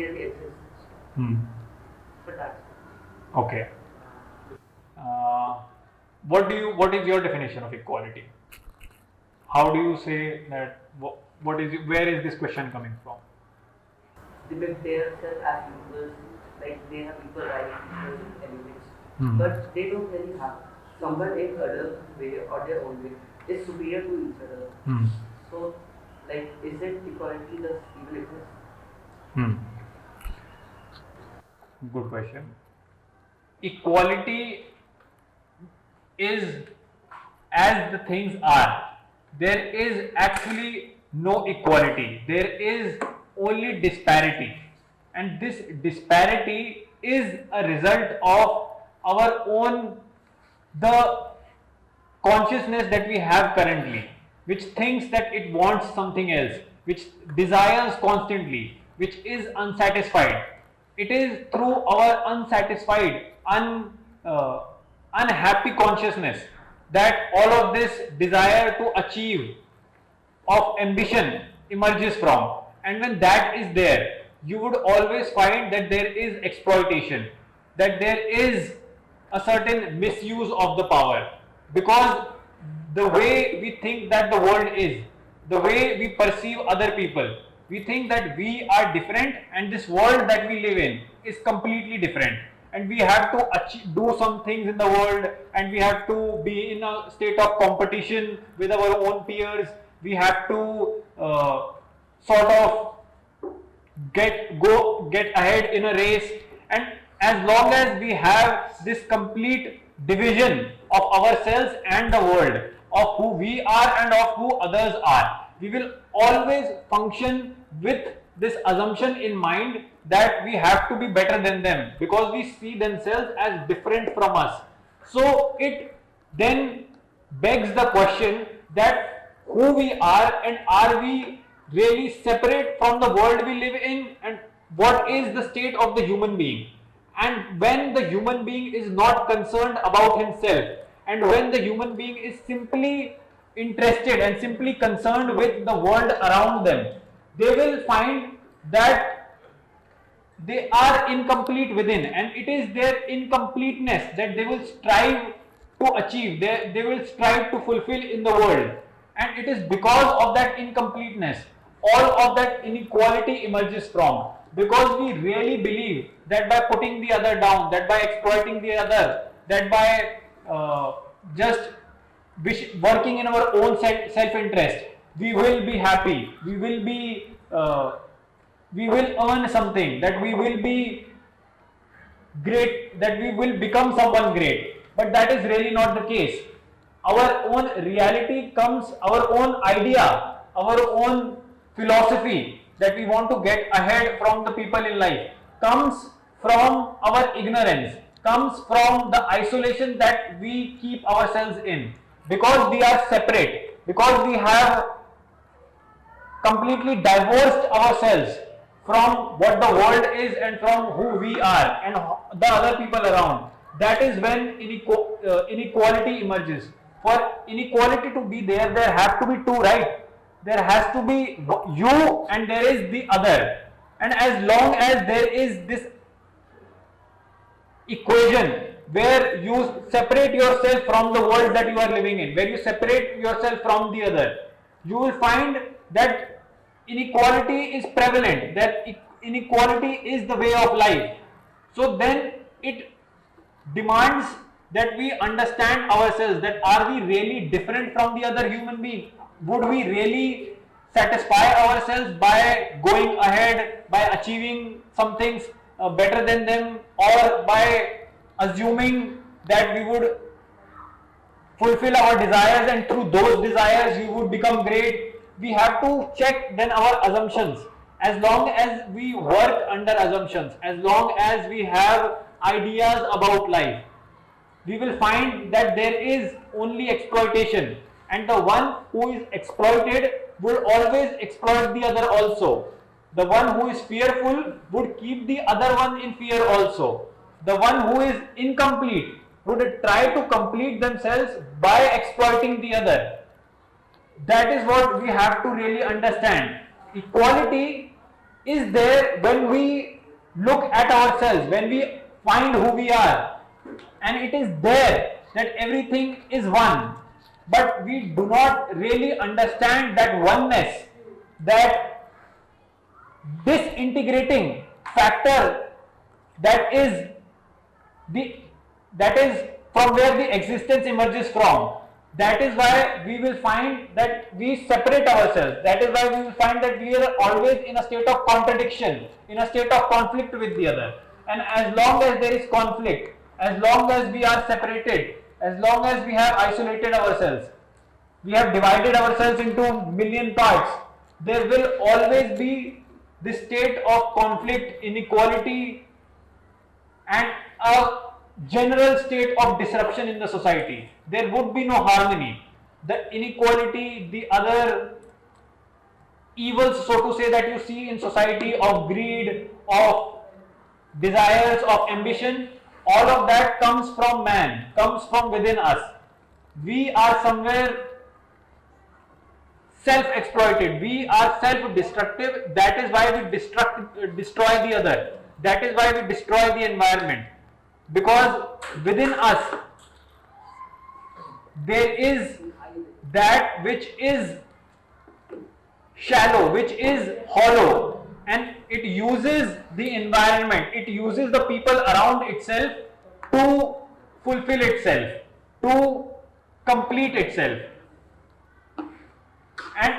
really exists. So that's Okay. What is your definition of equality? How do you say that? Where is this question coming from? they make themselves as equals, like they have equal rights, equal elements, Hmm. but they don't really have someone in other way or their own way is superior to each other. Hmm. So, like, is it equality does even exist? Hmm. Good question. Equality is as the things are. There is actually no equality. There is only disparity. And this disparity is a result of our own, the consciousness that we have currently, which thinks that it wants something else, which desires constantly, which is unsatisfied. It is through our unsatisfied, unhappy consciousness that all of this desire to achieve of ambition emerges from. And when that is there, you would always find that there is exploitation, that there is a certain misuse of the power, because the way we think that the world is, the way we perceive other people, we think that we are different and this world that we live in is completely different, and we have to do some things in the world, and we have to be in a state of competition with our own peers. We have to sort of get ahead in a race, and as long as we have this complete division of ourselves and the world, of who we are and of who others are, we will always function with this assumption in mind that we have to be better than them because we see themselves as different from us. So it then begs the question that who we are, and are we really separate from the world we live in, and what is the state of the human being. And when the human being is not concerned about himself, and when the human being is simply interested and simply concerned with the world around them, they will find that they are incomplete within, and it is their incompleteness that they will strive to achieve, they will strive to fulfill in the world. And it is because of that incompleteness all of that inequality emerges from, because we really believe that by putting the other down, that by exploiting the other, that by just working in our own self-interest, we will be happy, we will earn something, that we will be great, that we will become someone great. But that is really not the case. Our own reality comes, our own idea, our own philosophy that we want to get ahead from the people in life comes from our ignorance, comes from the isolation that we keep ourselves in, because we are separate, because we have completely divorced ourselves from what the world is and from who we are and the other people around. That is when inequality emerges. For inequality to be there, there have to be two, right? There has to be you and there is the other. And as long as there is this equation where you separate yourself from the world that you are living in, where you separate yourself from the other, you will find that inequality is prevalent, that inequality is the way of life. So then it demands that we understand ourselves, that are we really different from the other human being? Would we really satisfy ourselves by going ahead, by achieving some things better than them, or by assuming that we would fulfill our desires and through those desires we would become great? We have to check then our assumptions. As long as we work under assumptions, as long as we have ideas about life, we will find that there is only exploitation, and the one who is exploited will always exploit the other also. The one who is fearful would keep the other one in fear also. The one who is incomplete would try to complete themselves by exploiting the other. That is what we have to really understand. Equality is there when we look at ourselves, when we find who we are, and it is there that everything is one, but we do not really understand that oneness, that disintegrating factor, that is the that is from where the existence emerges from. That is why we will find that we separate ourselves. That is why we will find that we are always in a state of contradiction, in a state of conflict with the other. And as long as there is conflict, as long as we are separated, as long as we have isolated ourselves, we have divided ourselves into million parts, there will always be this state of conflict, inequality, and a general state of disruption in the society. There would be no harmony. The inequality, the other evils, so to say, that you see in society of greed, of desires, of ambition, all of that comes from man, comes from within us. We are somewhere self-exploited, we are self-destructive. That is why we destroy the other. That is why we destroy the environment. Because within us there is that which is shallow, which is hollow, and it uses the environment, it uses the people around itself to fulfill itself, to complete itself. And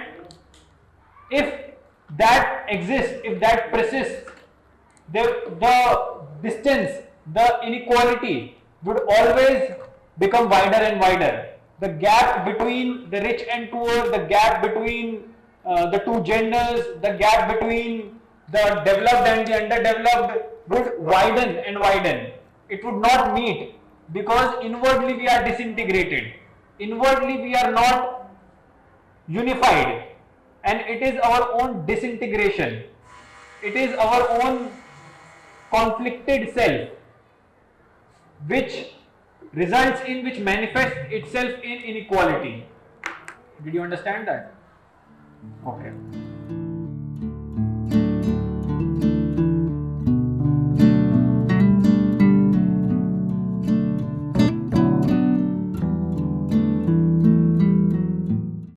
if that exists, if that persists, the distance, the inequality would always become wider and wider. The gap between the rich and poor, the gap between the two genders, the gap between the developed and the underdeveloped would widen and widen. It would not meet because inwardly we are disintegrated. Inwardly we are not unified, and it is our own disintegration. It is our own conflicted self which results in, which manifests itself in inequality. Did you understand that? Okay.